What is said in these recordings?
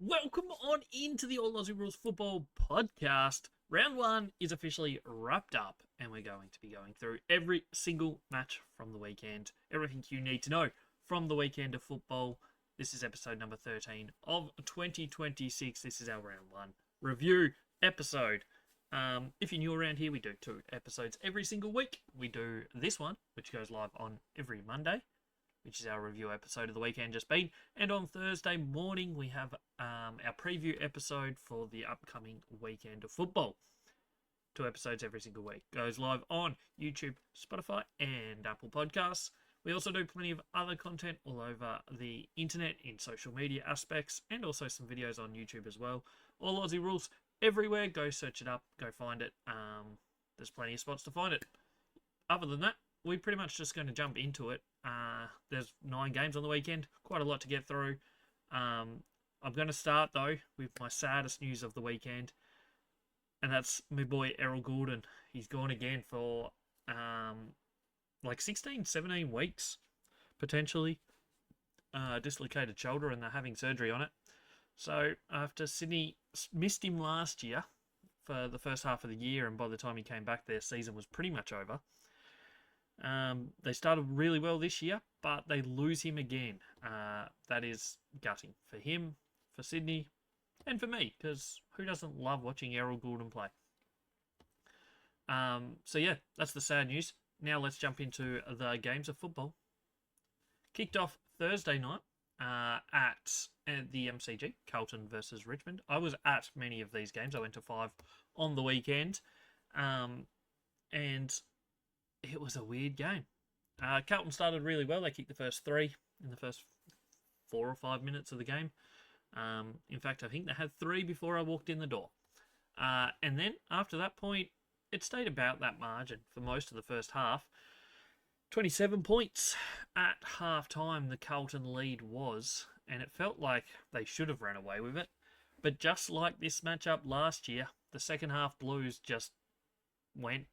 Welcome on into the All Aussie Rules Football Podcast. Round one is officially wrapped up, and we're going to be going through every single match from the weekend. Everything you need to know from the weekend of football. This is episode number 13 of 2026. This is our round one review episode. If you're new around here, we do 2 episodes every single week. We do this one, which goes live on every Monday, which is our review episode of the weekend just been. And on Thursday morning, we have our preview episode for the upcoming weekend of football. 2 episodes every single week. Goes live on YouTube, Spotify, and Apple Podcasts. We also do plenty of other content all over the internet in social media aspects, and also some videos on YouTube as well. All Aussie Rules everywhere. Go search it up. Go find it. There's plenty of spots to find it. Other than that, we're pretty much just going to jump into it. There's 9 games on the weekend, quite a lot to get through. I'm going to start, though, with my saddest news of the weekend, and that's my boy Errol Goulden. He's gone again for like 16, 17 weeks, potentially. Dislocated shoulder, and they're having surgery on it. So after Sydney missed him last year for the first half of the year, and by the time he came back, their season was pretty much over. They started really well this year, but they lose him again. That is gutting for him, for Sydney, and for me, because who doesn't love watching Errol Goulden play? So yeah, that's the sad news. Now let's jump into the games of football. Kicked off Thursday night at the MCG, Carlton versus Richmond. I was at many of these games. I went to 5 on the weekend. And it was a weird game. Carlton started really well. They kicked the first 3 in the first 4 or 5 minutes of the game. In fact, I think they had 3 before I walked in the door. And then after that point, it stayed about that margin for most of the first half. 27 points at half-time the Carlton lead was, and it felt like they should have ran away with it. But just like this matchup last year, the second half Blues just went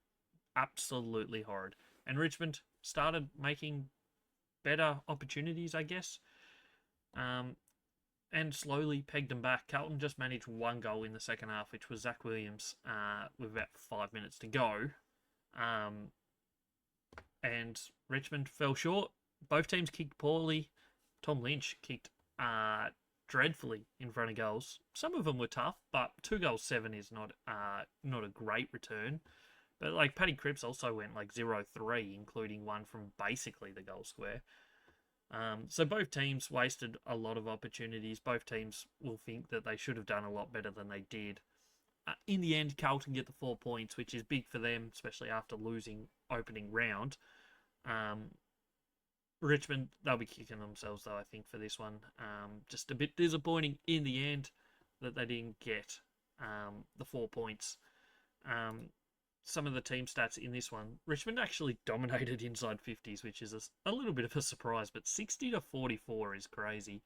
absolutely horrid. And Richmond started making better opportunities, I guess, and slowly pegged them back. Carlton just managed 1 goal in the second half, which was Zach Williams with about 5 minutes to go. And Richmond fell short. Both teams kicked poorly. Tom Lynch kicked dreadfully in front of goals. Some of them were tough, but 2 goals 7 is not a great return. But like Paddy Cripps also went like 0-3, including one from basically the goal square. So both teams wasted a lot of opportunities. Both teams will think that they should have done a lot better than they did. In the end, Carlton get the 4 points, which is big for them, especially after losing opening round. Richmond, they'll be kicking themselves, though, I think, for this one. Just a bit disappointing in the end that they didn't get the 4 points. Some of the team stats in this one, Richmond actually dominated inside 50s, which is a little bit of a surprise, but 60-44 is crazy.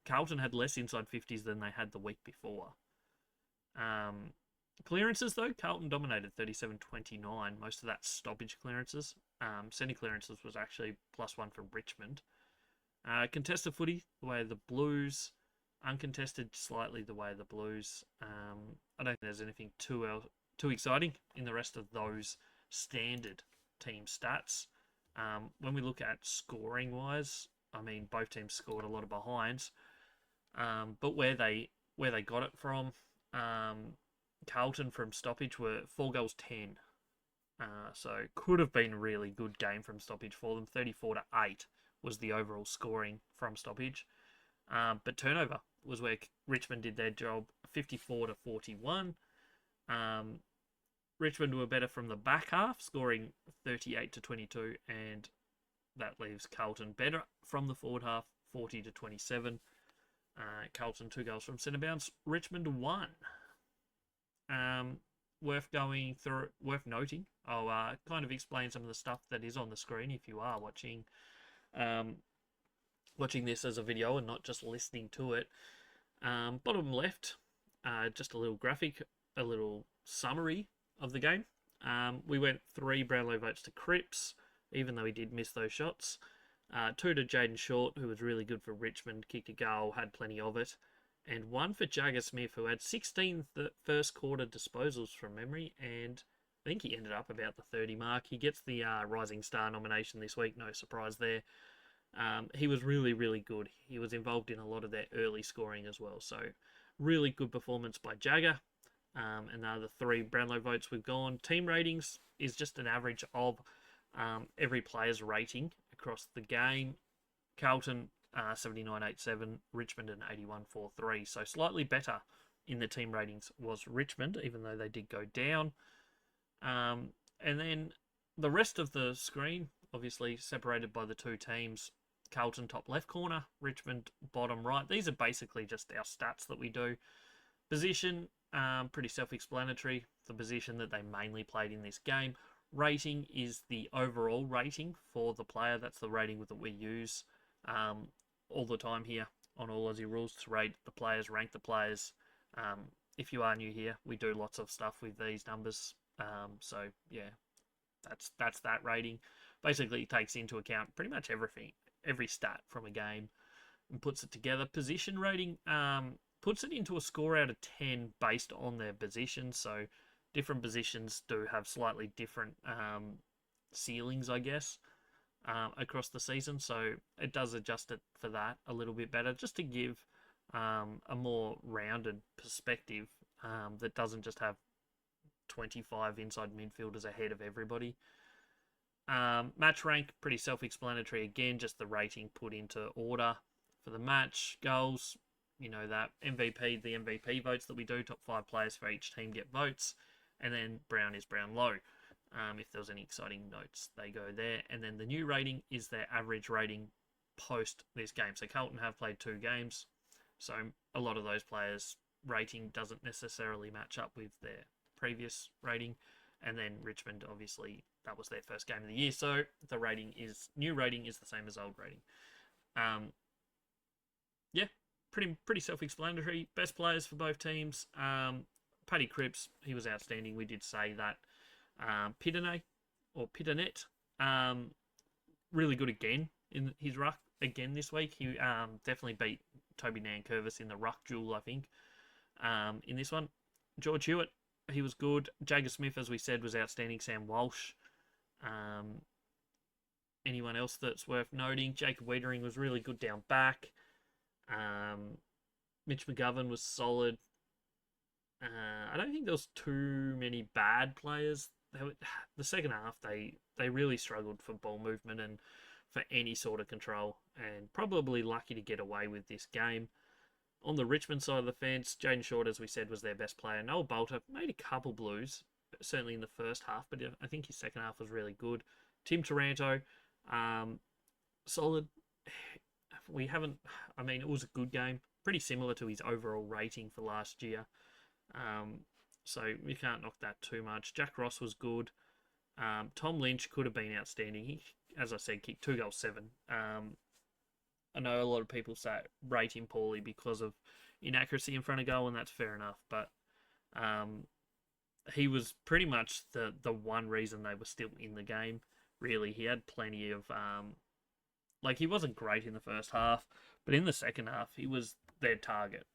Carlton had less inside 50s than they had the week before. Clearances, though, Carlton dominated 37-29. Most of that stoppage clearances. Centre clearances was actually +1 for Richmond. Contested footy, the way of the Blues. Uncontested, slightly the way of the Blues. I don't think there's anything too exciting in the rest of those standard team stats. When we look at scoring wise, I mean, both teams scored a lot of behinds, but where they got it from, Carlton from stoppage were 4 goals 10, so could have been a really good game from stoppage for them. 34-8 was the overall scoring from stoppage, but turnover was where Richmond did their job. 54-41. Richmond were better from the back half, scoring 38-22, and that leaves Carlton better from the forward half, 40-27. Carlton 2 goals from centre bounce. Richmond 1. Worth going through, worth noting. I'll kind of explain some of the stuff that is on the screen if you are watching this as a video and not just listening to it. Bottom left, just a little graphic, a little summary of the game. We went 3 Brownlow votes to Cripps, even though he did miss those shots. 2 to Jaden Short, who was really good for Richmond, kicked a goal, had plenty of it. and one for Jagger Smith, who had 16 first quarter disposals from memory, and I think he ended up about the 30 mark. He gets the Rising Star nomination this week, no surprise there. He was really, really good. He was involved in a lot of their early scoring as well, so really good performance by Jagger. And now the three Brownlow votes we've gone. Team ratings is just an average of every player's rating across the game. Carlton 79.87, Richmond an 81.43. So slightly better in the team ratings was Richmond, even though they did go down. And then the rest of the screen, obviously separated by the two teams. Carlton top left corner, Richmond bottom right. These are basically just our stats that we do. Position, pretty self-explanatory. The position that they mainly played in this game. Rating is the overall rating for the player. That's the rating that we use all the time here on All Aussie Rules to rate the players, rank the players. If you are new here, we do lots of stuff with these numbers. So yeah, that's that rating. Basically, it takes into account pretty much everything, every stat from a game, and puts it together. Position rating puts it into a score out of 10 based on their position. So different positions do have slightly different ceilings, I guess, across the season. So it does adjust it for that a little bit better, just to give a more rounded perspective that doesn't just have 25 inside midfielders ahead of everybody. Match rank, pretty self-explanatory again, just the rating put into order for the match. Goals, you know that. MVP, the MVP votes that we do, top 5 players for each team get votes, and then Brown is Brownlow. If there was any exciting notes, they go there. And then the new rating is their average rating post this game. So Carlton have played 2 games, so a lot of those players' rating doesn't necessarily match up with their previous rating. And then Richmond, obviously, that was their first game of the year, so the new rating is the same as old rating. Yeah, pretty self-explanatory. Best players for both teams. Paddy Cripps, he was outstanding. We did say that. Pitternet, really good again in his ruck again this week. He definitely beat Toby Nankervis in the ruck duel, I think. In this one, George Hewitt, he was good. Jagger Smith, as we said, was outstanding. Sam Walsh. Anyone else that's worth noting? Jacob Wiedering was really good down back. Mitch McGovern was solid. I don't think there was too many bad players. The second half, they really struggled for ball movement and for any sort of control, and probably lucky to get away with this game. On the Richmond side of the fence, Jaden Short, as we said, was their best player. Noel Bolter made a couple blues, certainly in the first half, but I think his second half was really good. Tim Taranto, solid. It was a good game, pretty similar to his overall rating for last year. So we can't knock that too much. Jack Ross was good. Tom Lynch could have been outstanding. He, as I said, kicked 2 goals, 7. I know a lot of people rate him poorly because of inaccuracy in front of goal, and that's fair enough. But he was pretty much the one reason they were still in the game, really. He had plenty of... he wasn't great in the first half, but in the second half, he was their target.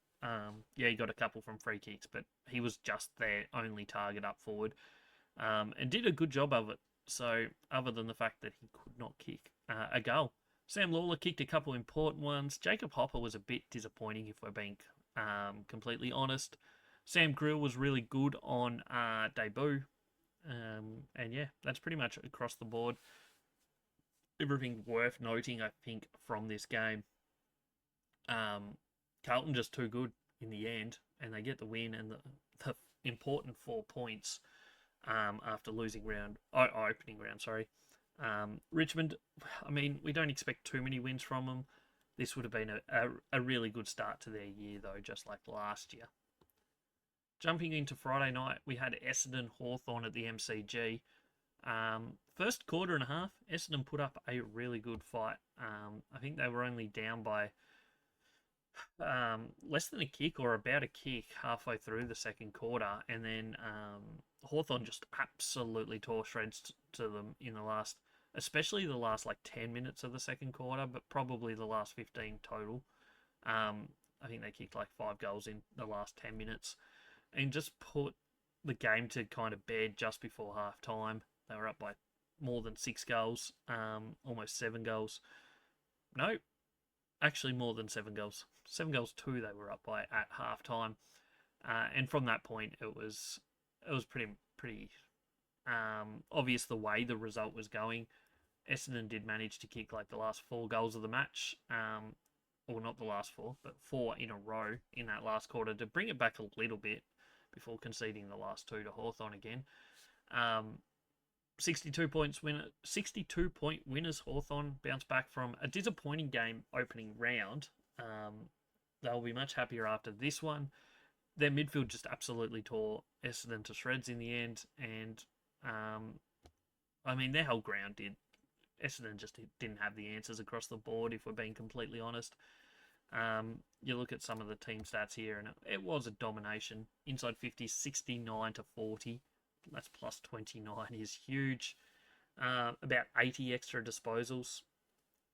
He got a couple from free kicks, but he was just their only target up forward, and did a good job of it. So, other than the fact that he could not kick a goal. Sam Lawler kicked a couple important ones. Jacob Hopper was a bit disappointing, if we're being completely honest. Sam Grill was really good on debut. And yeah, that's pretty much across the board. Everything worth noting, I think, from this game. Carlton just too good in the end, and they get the win and the important 4 points after losing opening round. Richmond, we don't expect too many wins from them. This would have been a really good start to their year, though, just like last year. Jumping into Friday night, we had Essendon Hawthorn at the MCG. First quarter and a half, Essendon put up a really good fight. I think they were only down by less than a kick or about a kick halfway through the second quarter, and then Hawthorn just absolutely tore shreds to them in especially the last 10 minutes of the second quarter, but probably the last 15 total. I think they kicked like 5 goals in the last 10 minutes and just put the game to kind of bed just before half time. They were up by more than 6 goals, almost 7 goals. No, actually more than 7 goals. 7 goals 2 they were up by at half time. And from that point, it was pretty obvious the way the result was going. Essendon did manage to kick like the last 4 goals of the match, or not the last 4, but 4 in a row in that last quarter to bring it back a little bit before conceding the last 2 to Hawthorn again. 62 point winners. Hawthorn bounced back from a disappointing game opening round. They'll be much happier after this one. Their midfield just absolutely tore Essendon to shreds in the end, and I mean their whole ground did. Essendon just didn't have the answers across the board, if we're being completely honest. You look at some of the team stats here, and it was a domination. Inside 50, 69 to 40. That's plus 29 is huge. About 80 extra disposals.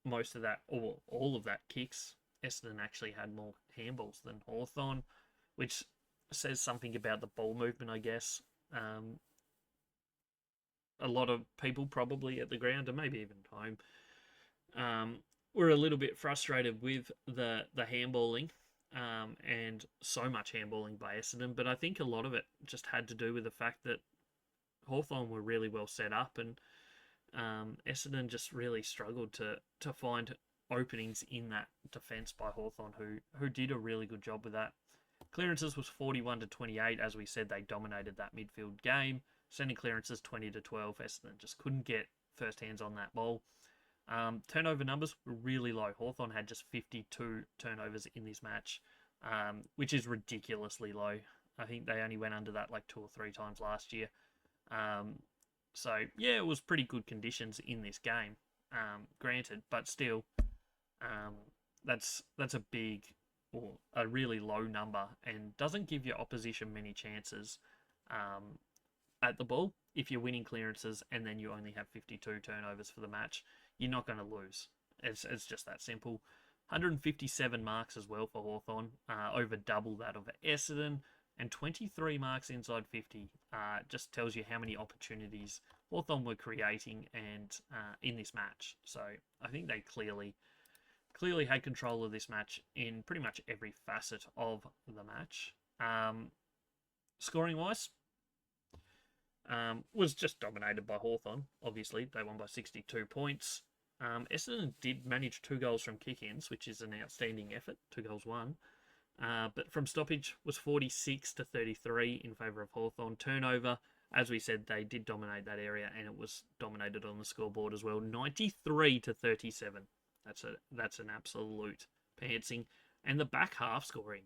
Most of that, or all of that, kicks. Essendon actually had more handballs than Hawthorn, which says something about the ball movement, I guess. A lot of people probably at the ground, and maybe even home, were a little bit frustrated with the handballing, and so much handballing by Essendon. But I think a lot of it just had to do with the fact that Hawthorn were really well set up, and Essendon just really struggled to find openings in that defence by Hawthorn, who did a really good job with that. Clearances was 41 to 28. As we said, they dominated that midfield game. Sending clearances 20 to 12. Essendon just couldn't get first hands on that ball. Turnover numbers were really low. Hawthorn had just 52 turnovers in this match, which is ridiculously low. I think they only went under that like 2 or 3 times last year. So yeah, it was pretty good conditions in this game, granted, but still, that's a big or a really low number and doesn't give your opposition many chances at the ball. If you're winning clearances and then you only have 52 turnovers for the match, you're not going to lose. It's just that simple. 157 marks as well for Hawthorn, over double that of Essendon, and 23 marks inside 50. Just tells you how many opportunities Hawthorn were creating and in this match. So I think they clearly had control of this match in pretty much every facet of the match. Scoring wise, was just dominated by Hawthorn. Obviously, they won by 62 points. Essendon did manage 2 goals from kick-ins, which is an outstanding effort. 2 goals, 1. But from stoppage was 46 to 33 in favour of Hawthorn. Turnover, as we said, they did dominate that area, and it was dominated on the scoreboard as well. 93 to 37. That's an absolute pantsing. And the back half scoring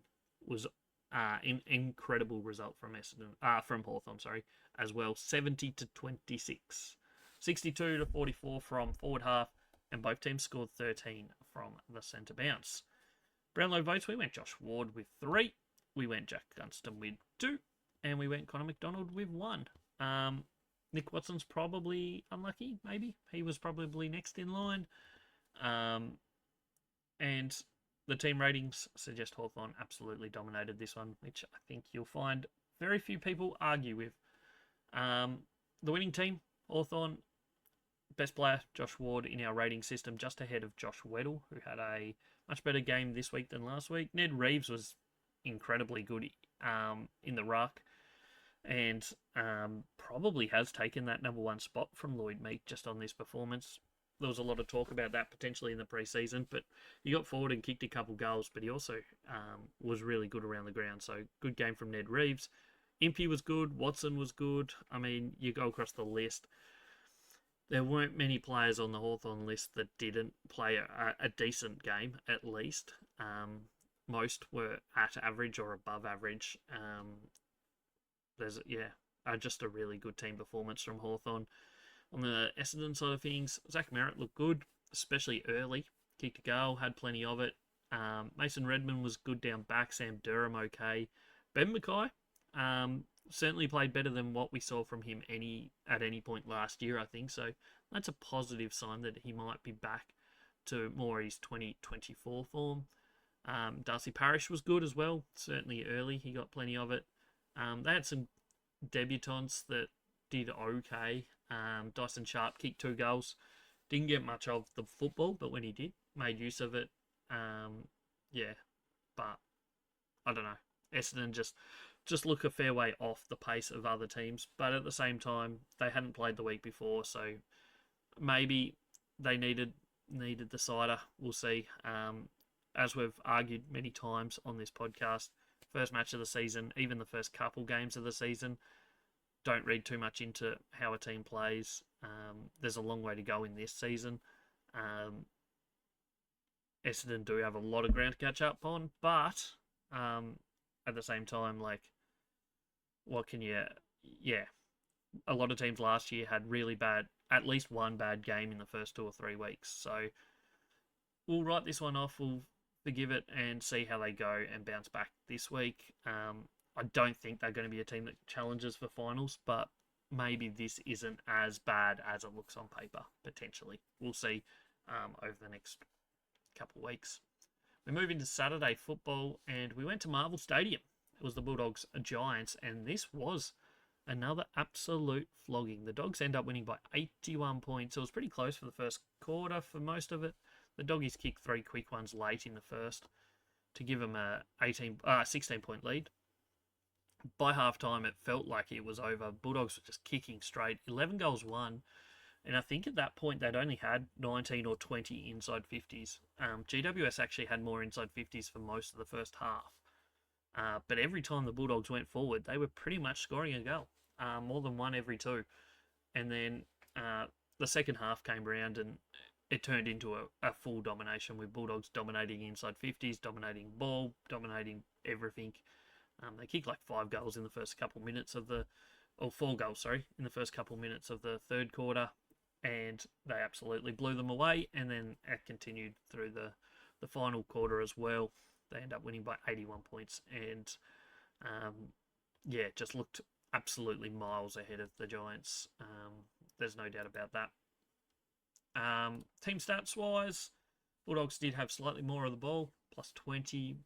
was an incredible result from Hawthorn, as well. 70 to 26. 62 to 44 from forward half, and both teams scored 13 from the centre bounce. Brownlow votes, we went Josh Ward with 3, we went Jack Gunston with 2, and we went Connor McDonald with 1. Nick Watson's probably unlucky, maybe. He was probably next in line. And the team ratings suggest Hawthorn absolutely dominated this one, which I think you'll find very few people argue with. The winning team, Hawthorn, best player, Josh Ward, in our rating system, just ahead of Josh Weddle, who had a much better game this week than last week. Ned Reeves was incredibly good in the ruck, and probably has taken that number 1 spot from Lloyd Meek just on this performance. There was a lot of talk about that potentially in the pre-season, but he got forward and kicked a couple goals, but he also was really good around the ground. So good game from Ned Reeves. Impey was good. Watson was good. I mean, you go across the list, there weren't many players on the Hawthorn list that didn't play a decent game, at least. Most were at average or above average. Just a really good team performance from Hawthorn. On the Essendon side of things, Zach Merritt looked good, especially early. Kicked a goal, had plenty of it. Mason Redmond was good down back. Sam Durham okay. Ben Mackay certainly played better than what we saw from him at any point last year, I think. So that's a positive sign that he might be back to more his 2024 form. Darcy Parish was good as well. Certainly early, he got plenty of it. They had some debutants that did okay. Dyson Sharp kicked 2 goals. Didn't get much of the football, but when he did, made use of it. Yeah, but I don't know. Essendon just look a fair way off the pace of other teams, but at the same time, they hadn't played the week before, so maybe they needed the cider. We'll see. As we've argued many times on this podcast, first match of the season, even the first couple games of the season, don't read too much into how a team plays. There's a long way to go in this season. Essendon do have a lot of ground to catch up on, but at the same time, like, what can you... Yeah, a lot of teams last year had really bad, at least one bad game in the first 2 or 3 weeks. So we'll write this one off. We'll forgive it and see how they go and bounce back this week. I don't think they're going to be a team that challenges for finals, but maybe this isn't as bad as it looks on paper, potentially. We'll see over the next couple of weeks. We move into Saturday football, and we went to Marvel Stadium. It was the Bulldogs Giants, and this was another absolute flogging. The Dogs end up winning by 81 points. It was pretty close for the first quarter for most of it. The Doggies kicked 3 quick ones late in the first to give them a 16-point lead. By halftime, it felt like it was over. Bulldogs were just kicking straight. 11 goals won. And I think at that point, they'd only had 19 or 20 inside 50s. GWS actually had more inside 50s for most of the first half. But every time the Bulldogs went forward, they were pretty much scoring a goal. More than one every 2. And then the second half came around and it turned into a full domination with Bulldogs dominating inside 50s, dominating ball, dominating everything. They kicked like 5 goals in the first couple minutes of the... Or 4 goals, sorry, in the first couple minutes of the third quarter. And they absolutely blew them away. And then it continued through the final quarter as well. They end up winning by 81 points. And, just looked absolutely miles ahead of the Giants. There's no doubt about that. Team stats-wise, Bulldogs did have slightly more of the ball, plus 20,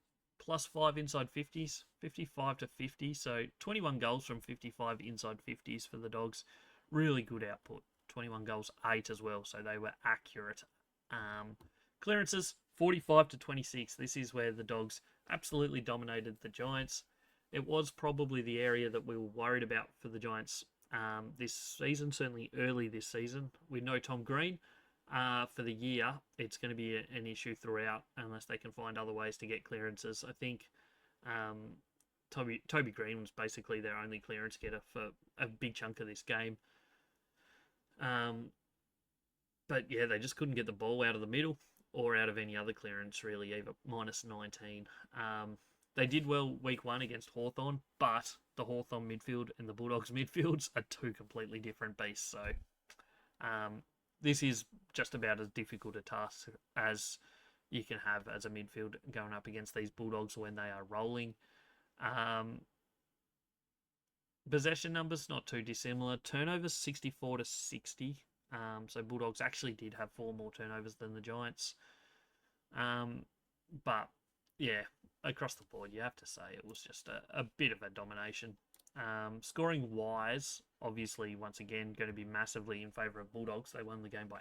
plus 5 inside 50s, 55 to 50. So 21 goals from 55 inside 50s for the Dogs. Really good output. 21 goals, 8 as well, so they were accurate. Clearances, 45 to 26. This is where the Dogs absolutely dominated the Giants. It was probably the area that we were worried about for the Giants this season, certainly early this season. With no Tom Green for the year, it's going to be an issue throughout unless they can find other ways to get clearances. I think Toby Green was basically their only clearance getter for a big chunk of this game. But yeah, they just couldn't get the ball out of the middle or out of any other clearance really, either minus 19. They did well week 1 against Hawthorn, but the Hawthorn midfield and the Bulldogs midfields are 2 completely different beasts. So this is just about as difficult a task as you can have as a midfield going up against these Bulldogs when they are rolling. Possession numbers, not too dissimilar. Turnovers, 64 to 60. So Bulldogs actually did have 4 more turnovers than the Giants. But, yeah, across the board, you have to say it was just a bit of a domination. Scoring-wise, obviously, once again, going to be massively in favour of Bulldogs. They won the game by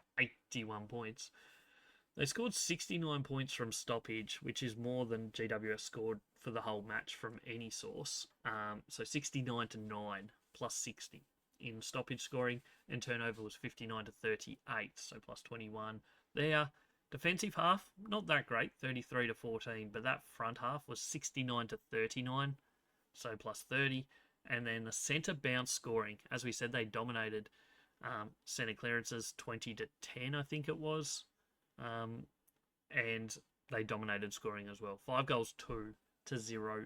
81 points. They scored 69 points from stoppage, which is more than GWS scored for the whole match from any source. So 69 to 9, plus 60 in stoppage scoring, and turnover was 59 to 38, so plus 21 there. Defensive half, not that great, 33 to 14, but that front half was 69 to 39, so plus 30. And then the centre bounce scoring, as we said, they dominated centre clearances 20 to 10, I think it was. And they dominated scoring as well. 5 goals, 2 to 0-0.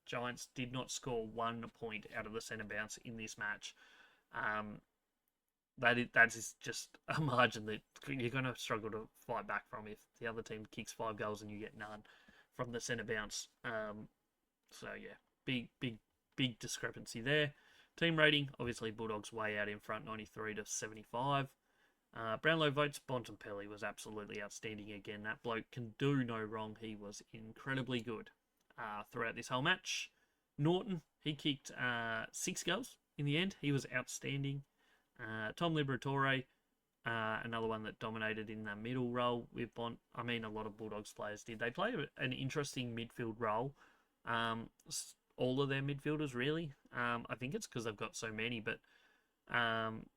Giants did not score 1 point out of the centre bounce in this match. That is just a margin that you're going to struggle to fight back from if the other team kicks 5 goals and you get none from the centre bounce. So yeah, big discrepancy there. Team rating, obviously Bulldogs way out in front, 93 to 75. Brownlow votes Bontempelli was absolutely outstanding again. That bloke can do no wrong. He was incredibly good throughout this whole match. Norton, he kicked 6 goals in the end. He was outstanding. Tom Liberatore, another one that dominated in the middle role with Bont. I mean, a lot of Bulldogs players did. They play an interesting midfield role. All of their midfielders, really. I think it's because they've got so many, but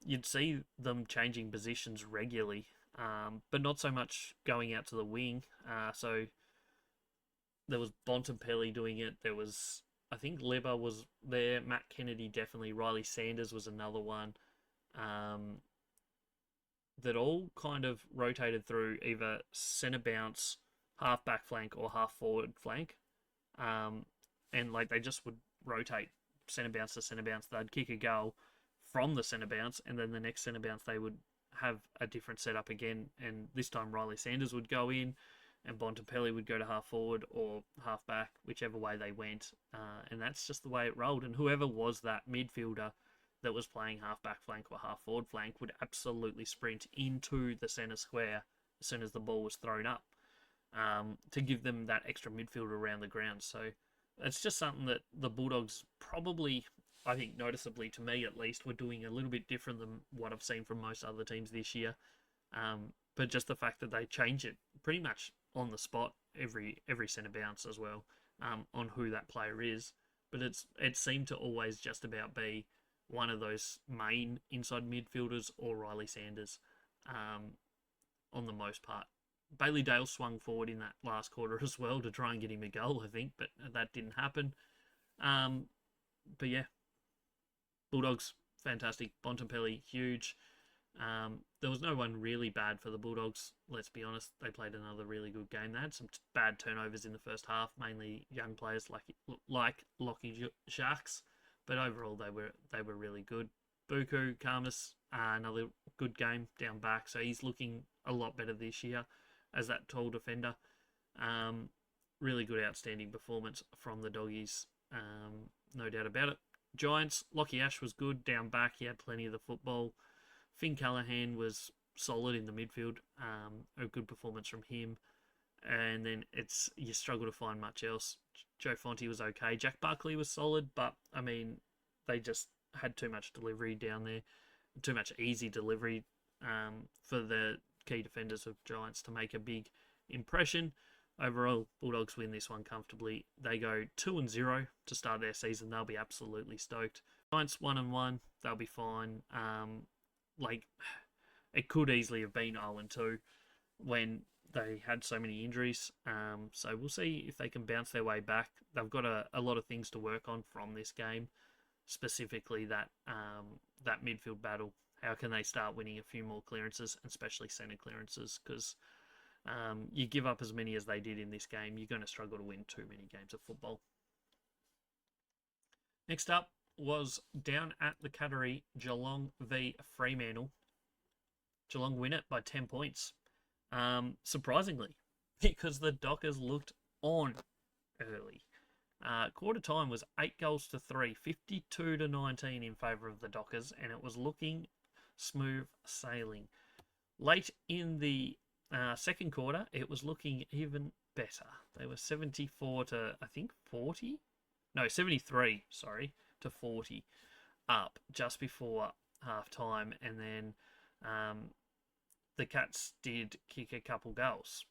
you'd see them changing positions regularly, but not so much going out to the wing. So there was Bontempelli doing it. There was, I think, Leber was there. Matt Kennedy definitely. Riley Sanders was another one. That all kind of rotated through either centre bounce, half back flank, or half forward flank. And like they just would rotate centre bounce to centre bounce. They'd kick a goal from the centre bounce, and then the next centre bounce they would have a different setup again. And this time Riley Sanders would go in, and Bontempelli would go to half forward or half back, whichever way they went. And that's just the way it rolled. And whoever was that midfielder that was playing half back flank or half forward flank would absolutely sprint into the centre square as soon as the ball was thrown up, to give them that extra midfielder around the ground. So it's just something that the Bulldogs probably, I think noticeably to me at least, were doing a little bit different than what I've seen from most other teams this year. But just the fact that they change it pretty much on the spot every centre bounce as well, on who that player is. But it seemed to always just about be one of those main inside midfielders or Riley Sanders, on the most part. Bailey Dale swung forward in that last quarter as well to try and get him a goal, I think, but that didn't happen. But yeah, Bulldogs, fantastic. Bontempelli, huge. There was no one really bad for the Bulldogs, let's be honest. They played another really good game. They had some bad turnovers in the first half, mainly young players like Lockie Sharks, but overall they were really good. Buku Karmas, another good game down back, so he's looking a lot better this year as that tall defender. Really good, outstanding performance from the Doggies, no doubt about it. Giants, Lockie Ash was good down back. He had plenty of the football. Finn Callahan was solid in the midfield. A good performance from him. And then you struggle to find much else. Joe Fonte was okay. Jack Buckley was solid, but I mean, they just had too much delivery down there. Too much easy delivery for the key defenders of Giants to make a big impression. Overall, Bulldogs win this one comfortably. They go 2-0 to start their season. They'll be absolutely stoked. Giants 1-1. They'll be fine. It could easily have been 0-2 when they had so many injuries. So we'll see if they can bounce their way back. They've got a lot of things to work on from this game, specifically that midfield battle. How can they start winning a few more clearances, especially centre clearances? Because you give up as many as they did in this game, you're going to struggle to win too many games of football. Next up was down at the Cattery, Geelong v Fremantle. Geelong win it by 10 points. Surprisingly, because the Dockers looked on early. Quarter time was 8-3, 52-19 in favour of the Dockers, and it was looking smooth sailing. Late in the second quarter, it was looking even better. They were 74 to, I think, 40? No, 73, sorry, to 40 up just before half time, and then the Cats did kick a couple goals.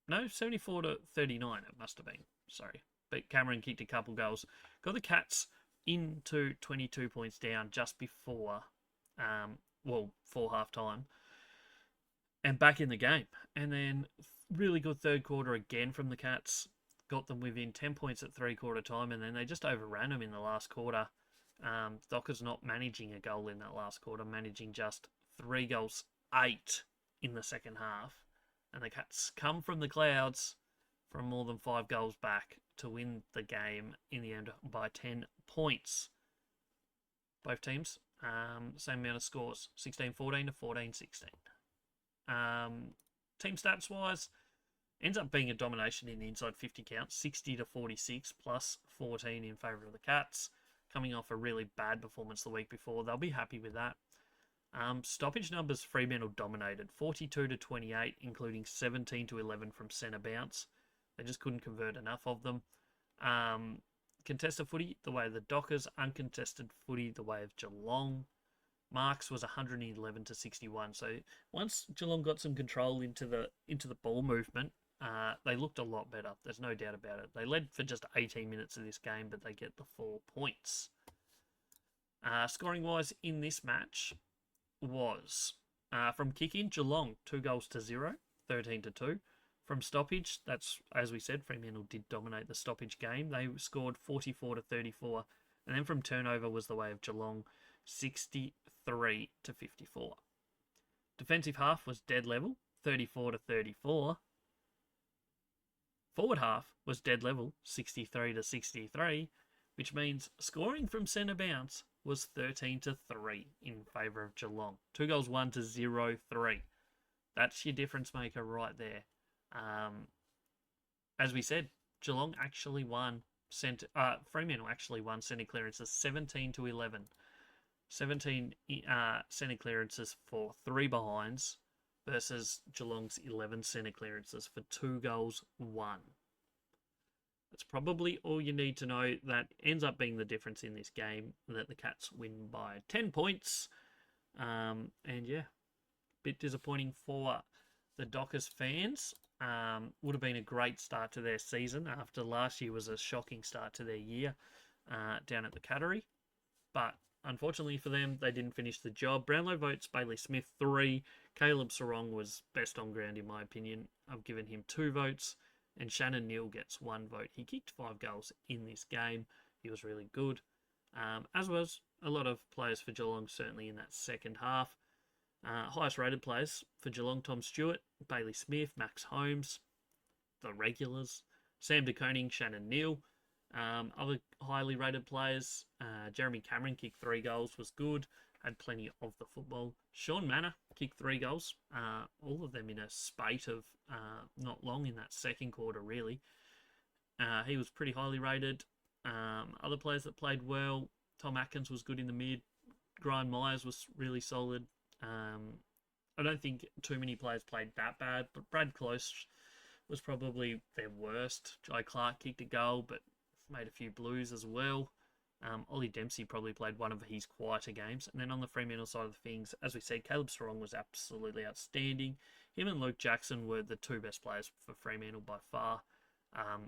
No, 74 to 39 it must have been. Sorry. But Cameron kicked a couple goals. Got the Cats into 22 points down just before, for half time. And back in the game. And then really good third quarter again from the Cats. Got them within 10 points at 3-quarter time. And then they just overran them in the last quarter. Dockers not managing a goal in that last quarter. Managing just 3 goals, 8 in the second half. And the Cats come from the clouds from more than 5 goals back to win the game in the end by 10 points. Both teams, same amount of scores, 16-14 to 14-16. Team stats-wise, ends up being a domination in the inside 50 count, 60 to 46 plus 14 in favour of the Cats. Coming off a really bad performance the week before, they'll be happy with that. Stoppage numbers, Fremantle dominated 42-28, including 17-11 from centre bounce. They just couldn't convert enough of them. Contested footy, the way of the Dockers. Uncontested footy, the way of Geelong. Marks was 111-61. So once Geelong got some control into the ball movement, they looked a lot better. There's no doubt about it. They led for just 18 minutes of this game, but they get the 4 points. Scoring-wise in this match was from kick-in, Geelong 2-0, 13-2. From stoppage, that's, as we said, Fremantle did dominate the stoppage game. They scored 44-34. And then from turnover was the way of Geelong, 63-54. Defensive half was dead level, 34-34. Forward half was dead level, 63-63, which means scoring from centre bounce was 13-3 in favour of Geelong. 2 goals, 1-0, 3. That's your difference maker right there. As we said, Geelong actually won Fremantle actually won centre clearances 17-11. 17 centre clearances for 3 behinds versus Geelong's 11 centre clearances for 2 goals, 1. That's probably all you need to know. That ends up being the difference in this game, that the Cats win by 10 points. And yeah, bit disappointing for the Dockers fans. Would have been a great start to their season after last year was a shocking start to their year down at the Cattery. But unfortunately for them, they didn't finish the job. Brownlow votes Bailey Smith 3. Caleb Sarong was best on ground in my opinion. I've given him 2 votes. And Shannon Neal gets 1 vote. He kicked 5 goals in this game. He was really good. As was a lot of players for Geelong, certainly in that second half. Highest rated players for Geelong, Tom Stewart, Bailey Smith, Max Holmes, the regulars, Sam De Koning, Shannon Neal. Other highly rated players, Jeremy Cameron kicked 3 goals, was good, had plenty of the football. Sean Manor kicked 3 goals, all of them in a spate of not long in that second quarter, really. He was pretty highly rated. Other players that played well, Tom Atkins was good in the mid. Brian Myers was really solid. I don't think too many players played that bad, but Brad Close was probably their worst. Jai Clark kicked a goal, but made a few blues as well. Ollie Dempsey probably played one of his quieter games. And then on the Fremantle side of things, as we said, Caleb Sarong was absolutely outstanding. Him and Luke Jackson were the 2 best players for Fremantle by far.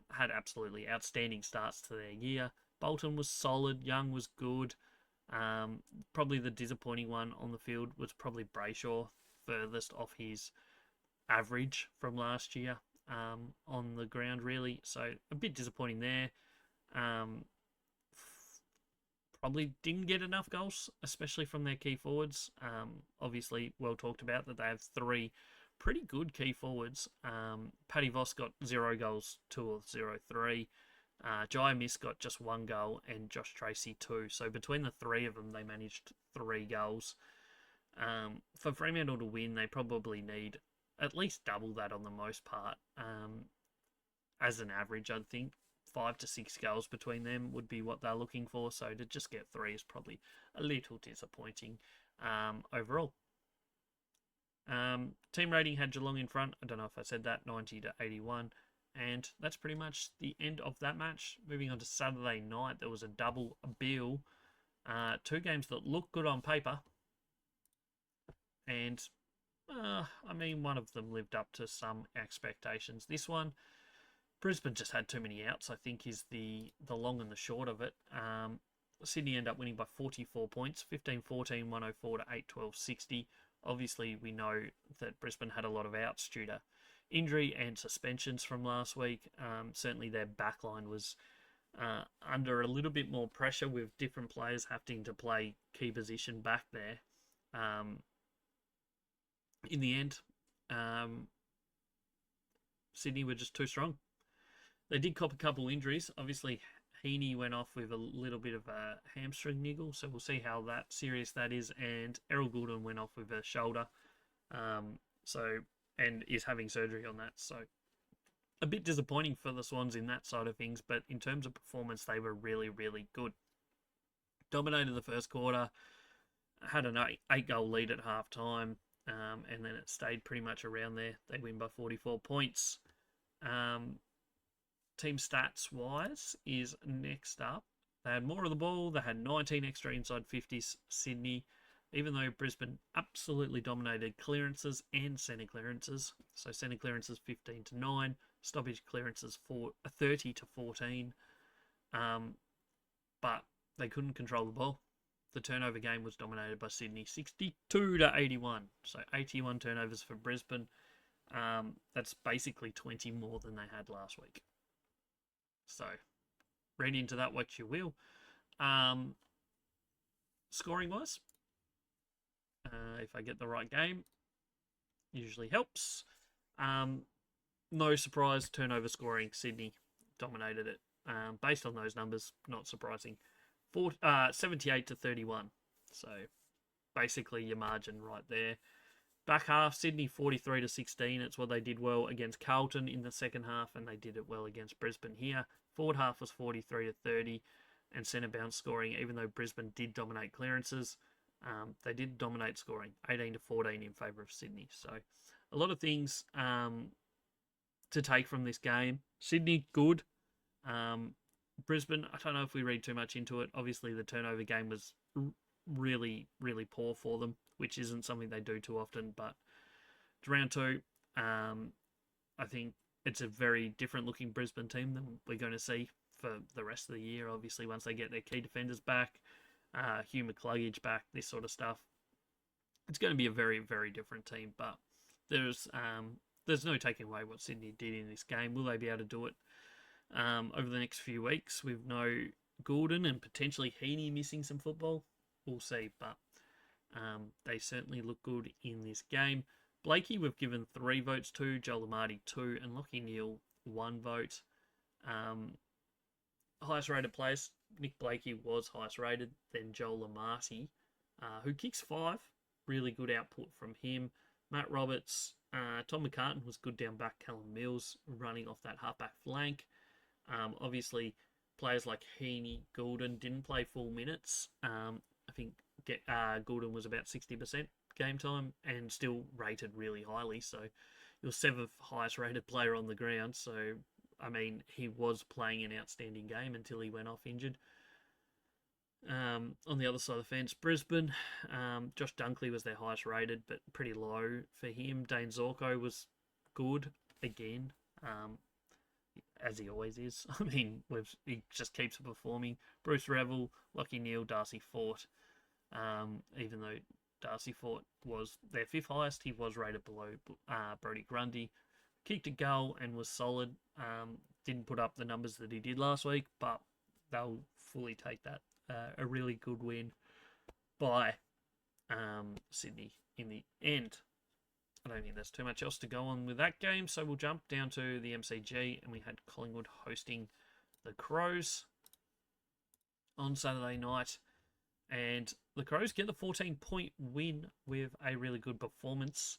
Had absolutely outstanding starts to their year. Bolton was solid. Young was good. Probably the disappointing one on the field was probably Brayshaw, furthest off his average from last year on the ground, really. So a bit disappointing there. Probably didn't get enough goals, especially from their key forwards. Obviously, well talked about that they have 3 pretty good key forwards. Paddy Voss got 0 goals, 2 of 0, 3. Jai Miss got just 1 goal and Josh Tracy 2. So between the 3 of them, they managed 3 goals. For Fremantle to win, they probably need at least double that on the most part. As an average, I think 5 to 6 goals between them would be what they're looking for. So to just get 3 is probably a little disappointing overall. Team rating had Geelong in front. I don't know if I said that, 90-81. And that's pretty much the end of that match. Moving on to Saturday night, there was a double bill. 2 games that look good on paper. And, one of them lived up to some expectations. This one, Brisbane just had too many outs, I think, is the long and the short of it. Sydney ended up winning by 44 points, 15-14, 104 to 8-12, 60. Obviously, we know that Brisbane had a lot of outs due to injury and suspensions from last week. Certainly their backline was under a little bit more pressure with different players having to play key position back there. In the end, Sydney were just too strong. They did cop a couple injuries. Obviously, Heaney went off with a little bit of a hamstring niggle, so we'll see how serious that is. And Errol Goulden went off with a shoulder. And is having surgery on that. So a bit disappointing for the Swans in that side of things, but in terms of performance, they were really, really good. Dominated the first quarter. had an eight-goal lead at half time, and then it stayed pretty much around there. They win by 44 points. Team stats-wise is next up. They had more of the ball. They had 19 extra inside 50s, Sydney, even though Brisbane absolutely dominated clearances and centre clearances. So centre clearances 15-9, stoppage clearances 30-14. But they couldn't control the ball. The turnover game was dominated by Sydney, 62-81. So 81 turnovers for Brisbane. That's basically 20 more than they had last week. So read into that what you will. Scoring wise, if I get the right game, usually helps. No surprise, turnover scoring, Sydney dominated it. Based on those numbers, not surprising. 78-31. So basically your margin right there. Back half, Sydney 43-16. It's what they did well against Carlton in the second half, and they did it well against Brisbane here. Forward half was 43-30, and centre bounce scoring, even though Brisbane did dominate clearances, they did dominate scoring, 18-14 in favour of Sydney. So a lot of things to take from this game. Sydney, good. Brisbane, I don't know if we read too much into it. Obviously, the turnover game was really, really poor for them, which isn't something they do too often. But round two, I think it's a very different looking Brisbane team than we're going to see for the rest of the year. Obviously, once they get their key defenders back, Hugh McCluggage back, this sort of stuff, it's going to be a very, very different team. But there's no taking away what Sydney did in this game. Will they be able to do it over the next few weeks with no Gordon and potentially Heaney missing some football? We'll see, but they certainly look good in this game. Blakey, we've given 3 votes to, Joel Amartey 2, and Lockie Neal 1 vote. Highest rated players, Nick Blakey was highest rated, then Joel Amartey, who kicks 5. Really good output from him. Matt Roberts, Tom McCartan was good down back. Callum Mills running off that halfback flank. Obviously, players like Heaney, Goulden didn't play full minutes. I think Goulden was about 60% game time and still rated really highly. So he was 7th highest rated player on the ground. So, I mean, he was playing an outstanding game until he went off injured. On the other side of the fence, Brisbane, Josh Dunkley was their highest rated, but pretty low for him. Dane Zorko was good again, as he always is. I mean, he just keeps performing. Bruce Revel, Lockie Neal, Darcy Fort. Even though Darcy Fort was their 5th highest, he was rated below Brodie Grundy. Kicked a goal and was solid. Didn't put up the numbers that he did last week, but they'll fully take that. A really good win by Sydney in the end. I don't think there's too much else to go on with that game, so we'll jump down to the MCG, and we had Collingwood hosting the Crows on Saturday night. And the Crows get the 14-point win with a really good performance.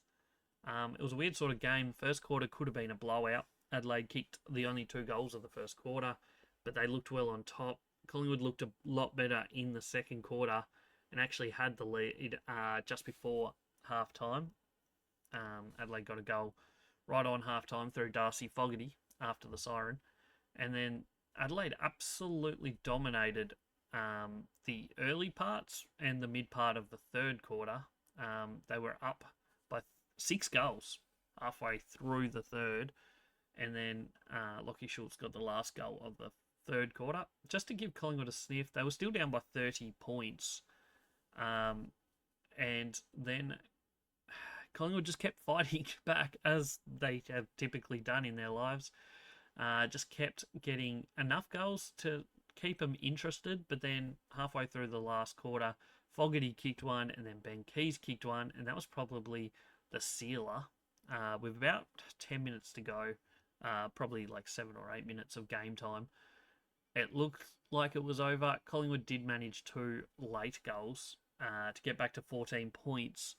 It was a weird sort of game. First quarter could have been a blowout. Adelaide kicked the only 2 goals of the first quarter, but they looked well on top. Collingwood looked a lot better in the second quarter and actually had the lead just before half-time. Adelaide got a goal right on half-time through Darcy Fogarty after the siren. And then Adelaide absolutely dominated the early parts and the mid part of the third quarter. They were up by 6 goals halfway through the third. And then Lockie Schultz got the last goal of the third quarter. Just to give Collingwood a sniff, they were still down by 30 points. And then Collingwood just kept fighting back, as they have typically done in their lives. Just kept getting enough goals to keep them interested, but then halfway through the last quarter, Fogarty kicked one, and then Ben Keys kicked one, and that was probably the sealer. With about 10 minutes to go, probably like 7 or 8 minutes of game time, it looked like it was over. Collingwood did manage 2 late goals to get back to 14 points.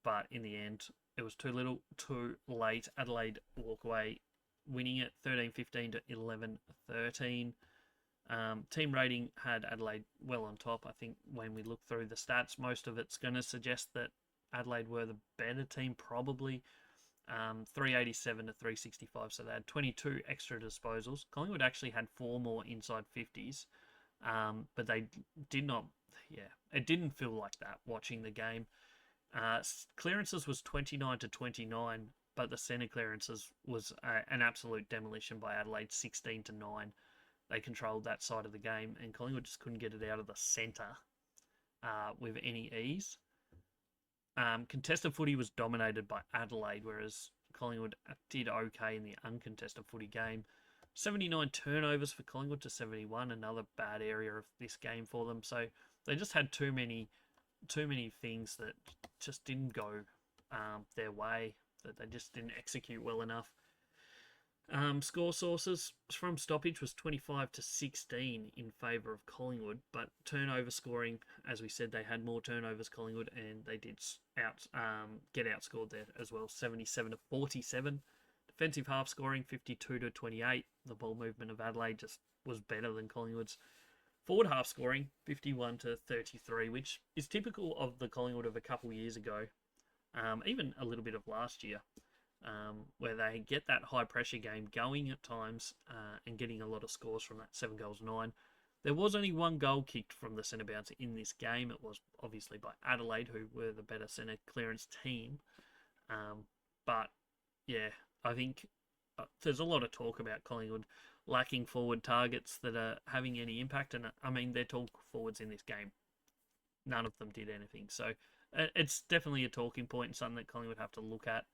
But in the end, it was too little, too late. Adelaide walk away winning it 13-15 to 11-13. Team rating had Adelaide well on top. I think when we look through the stats, most of it's going to suggest that Adelaide were the better team, probably. 387 to 365, so they had 22 extra disposals. Collingwood actually had 4 more inside 50s, but they did not. Yeah, it didn't feel like that watching the game. Clearances was 29 to 29, but the centre clearances was an absolute demolition by Adelaide, 16 to 9. They controlled that side of the game, and Collingwood just couldn't get it out of the centre with any ease. Contested footy was dominated by Adelaide, whereas Collingwood did okay in the uncontested footy game. 79 turnovers for Collingwood to 71, another bad area of this game for them. So they just had too many things that just didn't go their way, that they just didn't execute well enough. Score sources from stoppage was 25 to 16 in favour of Collingwood, but turnover scoring, as we said, they had more turnovers, Collingwood, and they did get outscored there as well, 77 to 47. Defensive half scoring, 52 to 28. The ball movement of Adelaide just was better than Collingwood's. Forward half scoring, 51 to 33, which is typical of the Collingwood of a couple years ago, even a little bit of last year. Where they get that high pressure game going at times and getting a lot of scores from that 7 goals 9. There was only 1 goal kicked from the centre bounce in this game. It was obviously by Adelaide, who were the better centre clearance team. But yeah, I think there's a lot of talk about Collingwood lacking forward targets that are having any impact. And I mean, their tall forwards in this game, none of them did anything. So it's definitely a talking point and something that Collingwood have to look at.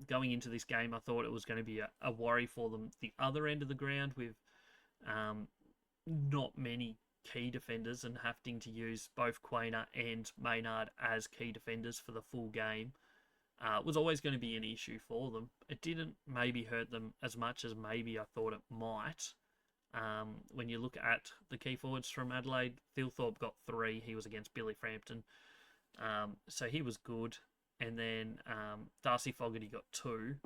Going into this game, I thought it was going to be a worry for them the other end of the ground with not many key defenders and having to use both Quainer and Maynard as key defenders for the full game. Was always going to be an issue for them. It didn't maybe hurt them as much as maybe I thought it might. When you look at the key forwards from Adelaide, Thilthorpe got 3. He was against Billy Frampton. So he was good. And then Darcy Fogarty got 2.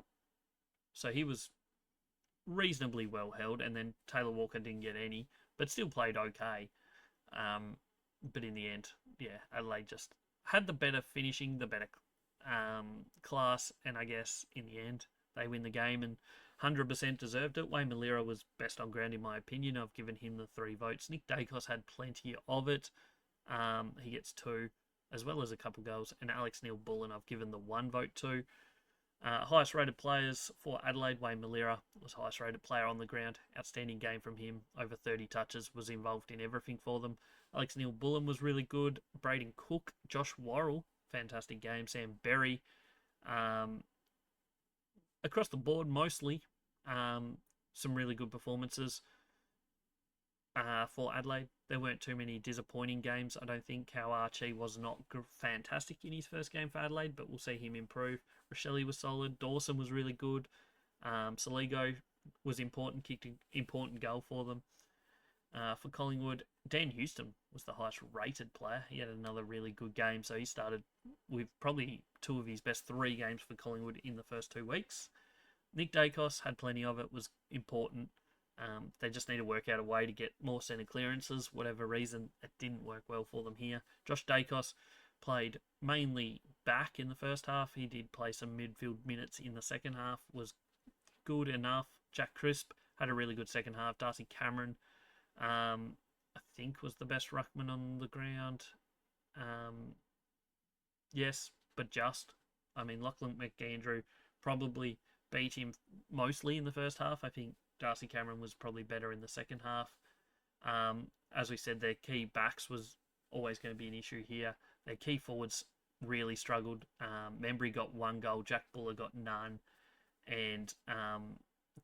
So he was reasonably well held. And then Taylor Walker didn't get any, but still played okay. But in the end, yeah, Adelaide just had the better finishing, the better class. And I guess in the end, they win the game and 100% deserved it. Wayne Malira was best on ground in my opinion. I've given him the 3 votes. Nick Dacos had plenty of it. He gets 2. As well as a couple goals, and Alex Neil-Bullen I've given the 1 vote to. Highest rated players for Adelaide, Wayne Malira was highest rated player on the ground. Outstanding game from him, over 30 touches, was involved in everything for them. Alex Neil-Bullen was really good. Braden Cook, Josh Worrell, fantastic game. Sam Berry, across the board mostly, some really good performances. For Adelaide, there weren't too many disappointing games. I don't think Cow Archie was not fantastic in his first game for Adelaide, but we'll see him improve. Rochelle was solid. Dawson was really good. Saligo was important, kicked an important goal for them. For Collingwood, Dan Houston was the highest rated player. He had another really good game, so he started with probably 2 of his best 3 games for Collingwood in the first 2 weeks. Nick Dacos had plenty of it, was important. They just need to work out a way to get more centre clearances. Whatever reason, it didn't work well for them here. Josh Dacos played mainly back in the first half. He did play some midfield minutes in the second half, was good enough. Jack Crisp had a really good second half. Darcy Cameron, I think, was the best ruckman on the ground. Yes, but just. I mean, Lachlan McAndrew probably beat him mostly in the first half. I think Darcy Cameron was probably better in the second half. As we said, their key backs was always going to be an issue here. Their key forwards really struggled. Membry got 1 goal, Jack Buller got none, and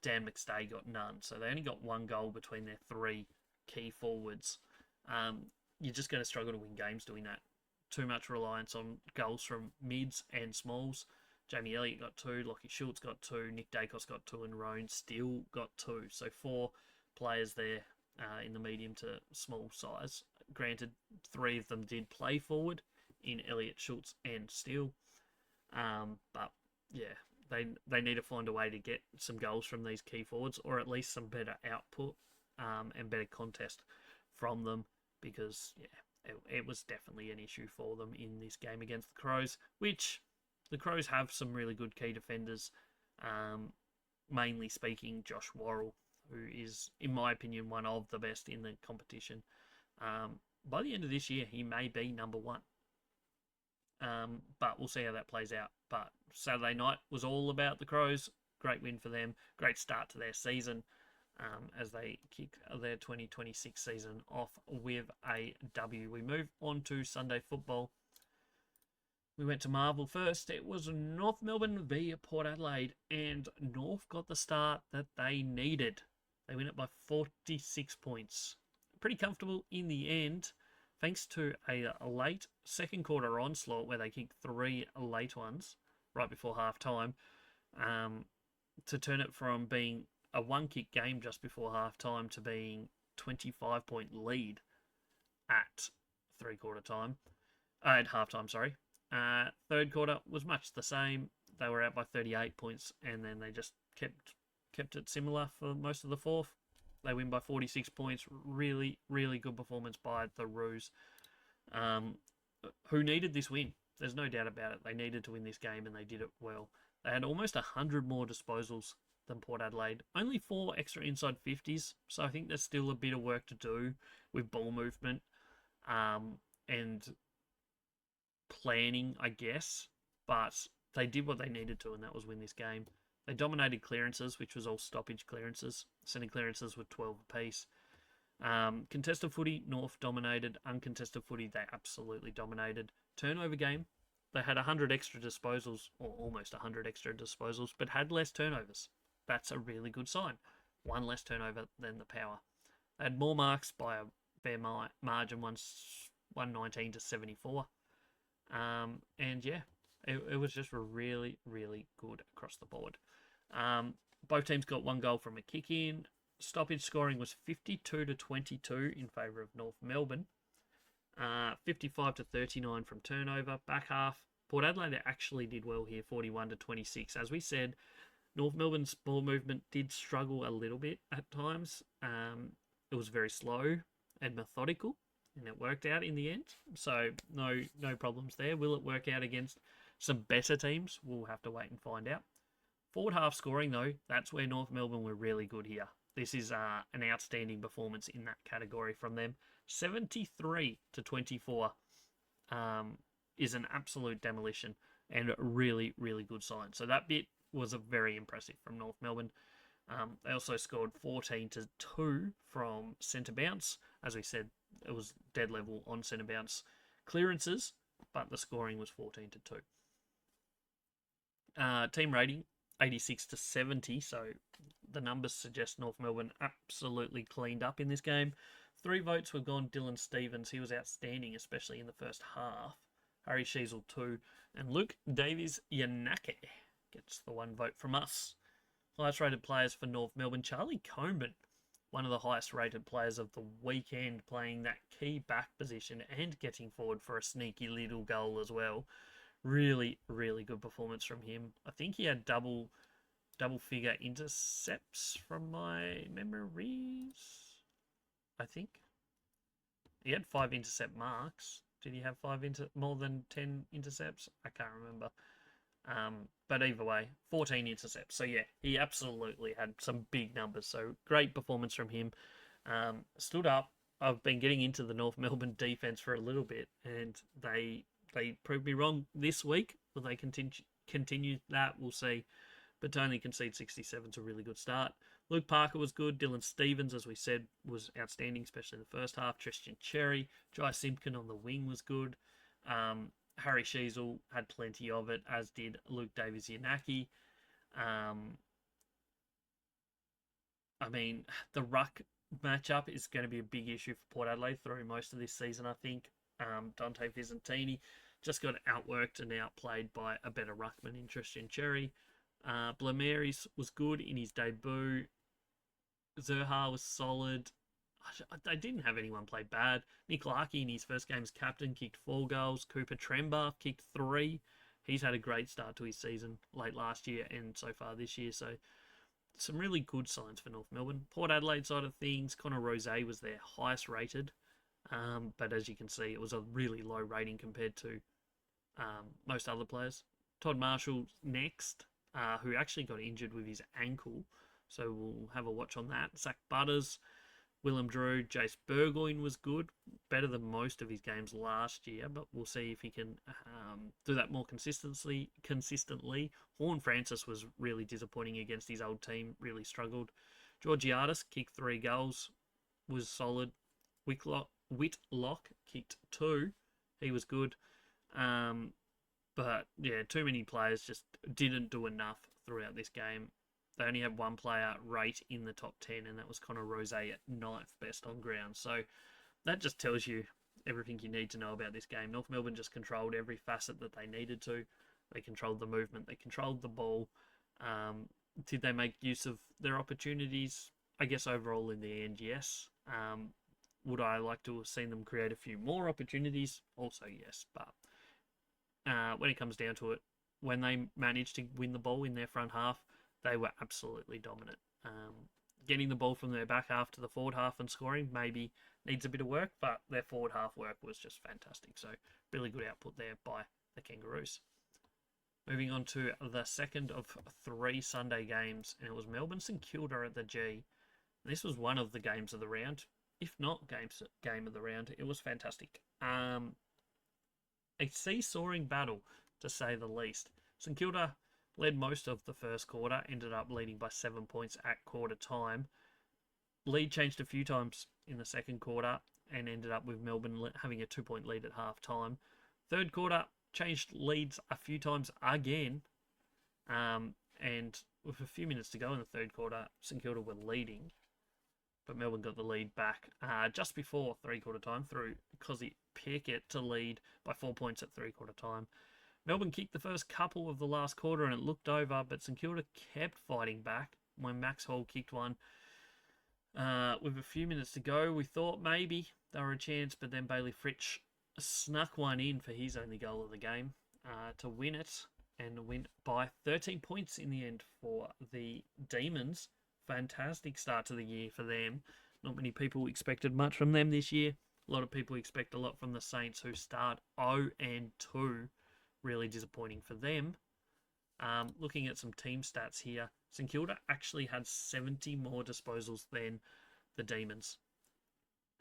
Dan McStay got none. So they only got 1 goal between their 3 key forwards. You're just going to struggle to win games doing that. Too much reliance on goals from mids and smalls. Jamie Elliott got 2, Lockie Schultz got 2, Nick Dacos got 2, and Roan still got 2. So 4 players there in the medium to small size. Granted, 3 of them did play forward in Elliott, Schultz, and Steele. But yeah, they need to find a way to get some goals from these key forwards, or at least some better output. and better contest from them, because it was definitely an issue for them in this game against the Crows, which the Crows have some really good key defenders, mainly speaking Josh Worrell, who is, in my opinion, one of the best in the competition. By the end of this year, he may be number one. But we'll see how that plays out. But Saturday night was all about the Crows. Great win for them. Great start to their season, as they kick their 2026 season off with a W. We move on to Sunday football. We went to Marvel first. It was North Melbourne v Port Adelaide, and North got the start that they needed. They win it by 46 points. Pretty comfortable in the end, thanks to a late second quarter onslaught where they kicked 3 late ones right before half time, to turn it from being a one-kick game just before half time to being 25-point lead at three-quarter time. At half-time, sorry. Third quarter was much the same. They were out by 38 points, and then they just kept it similar for most of the fourth. They win by 46 points. Really, really good performance by the Roos, who needed this win. There's no doubt about it. They needed to win this game, and they did it well. They had almost 100 more disposals than Port Adelaide. Only 4 extra inside 50s, so I think there's still a bit of work to do with ball movement and planning, I guess. But they did what they needed to, and that was win this game. They dominated clearances, which was all stoppage clearances. Centre clearances were 12 apiece. Contested footy, North dominated. Uncontested footy, they absolutely dominated. Turnover game, they had 100 extra disposals, or almost 100 extra disposals, but had less turnovers. That's a really good sign. One less turnover than the Power. They had more marks by a fair margin, 119 to 74. And yeah, it was just really, really good across the board. Both teams got 1 goal from a kick-in. Stoppage scoring was 52 to 22 in favour of North Melbourne. 55 to 39 from turnover. Back half, Port Adelaide actually did well here, 41 to 26. As we said, North Melbourne's ball movement did struggle a little bit at times. It was very slow and methodical, and it worked out in the end. So no problems there. Will it work out against some better teams? We'll have to wait and find out. Forward half scoring, though, that's where North Melbourne were really good here. This is an outstanding performance in that category from them. 73 to 24 is an absolute demolition and a really, really good sign. So that bit was very impressive from North Melbourne. They also scored 14 to 2 from centre bounce. As we said, it was dead level on centre bounce clearances, but the scoring was 14 to 2. Team rating, 86 to 70, so the numbers suggest North Melbourne absolutely cleaned up in this game. 3 votes were gone Dylan Stevens. He was outstanding, especially in the first half. Harry Sheasel 2, and Luke Davies-Yanake gets the 1 vote from us. Highest rated players for North Melbourne, Charlie Coman, one of the highest rated players of the weekend, playing that key back position and getting forward for a sneaky little goal as well. Really, really good performance from him. I think he had double figure intercepts from my memories. I think he had 5 intercept marks. Did he have more than 10 intercepts? I can't remember. But either way, 14 intercepts. So yeah, he absolutely had some big numbers. So great performance from him. Stood up. I've been getting into the North Melbourne defense for a little bit, and they proved me wrong this week. Will they continue that? We'll see. But to only concede 67 is a really good start. Luke Parker was good. Dylan Stevens, as we said, was outstanding, especially in the first half. Tristan Cherry. Jai Simpkin on the wing was good. Harry Sheasel had plenty of it, as did Luke Davies-Yanake. I mean, the ruck matchup is going to be a big issue for Port Adelaide through most of this season, I think. Dante Visentini just got outworked and outplayed by a better ruckman in Tristan Cherry. Blameris was good in his debut. Zerha was solid. I didn't have anyone play bad. Nick Larkey in his first game as captain kicked 4 goals. Cooper Tremba kicked 3. He's had a great start to his season late last year and so far this year. So some really good signs for North Melbourne. Port Adelaide side of things, Connor Rosé was their highest rated, but as you can see, it was a really low rating compared to most other players. Todd Marshall next, who actually got injured with his ankle, so we'll have a watch on that. Zach Butters, Willem Drew, Jace Burgoyne was good, better than most of his games last year, but we'll see if he can do that more consistently. Horn Francis was really disappointing against his old team, really struggled. Georgiadis kicked 3 goals, was solid. Whitlock kicked 2, he was good. But yeah, too many players just didn't do enough throughout this game. They only had one player rate in the top 10, and that was Connor Rosé at 9th best on ground. So that just tells you everything you need to know about this game. North Melbourne just controlled every facet that they needed to. They controlled the movement. They controlled the ball. Did they make use of their opportunities? I guess overall in the end, yes. Would I like to have seen them create a few more opportunities? Also, yes. But when it comes down to it, when they managed to win the ball in their front half, they were absolutely dominant. Getting the ball from their back half to the forward half and scoring maybe needs a bit of work, but their forward half work was just fantastic. So really good output there by the Kangaroos. Moving on to the second of 3 Sunday games, and it was Melbourne St Kilda at the G. This was one of the games of the round, if not game of the round. It was fantastic. A seesawing battle, to say the least. St Kilda led most of the first quarter, ended up leading by 7 points at quarter time. Lead changed a few times in the second quarter and ended up with Melbourne having a 2-point lead at half time. Third quarter changed leads a few times again, and with a few minutes to go in the third quarter, St Kilda were leading, but Melbourne got the lead back just before 3-quarter time through Cozzy Pickett to lead by 4 points at 3-quarter time. Melbourne kicked the first couple of the last quarter and it looked over, but St Kilda kept fighting back. When Max Hall kicked one with a few minutes to go, we thought maybe they were a chance, but then Bailey Fritsch snuck one in for his only goal of the game to win it, and win by 13 points in the end for the Demons. Fantastic start to the year for them. Not many people expected much from them this year. A lot of people expect a lot from the Saints, who start 0-2. Really disappointing for them. Looking at some team stats here, St Kilda actually had 70 more disposals than the Demons,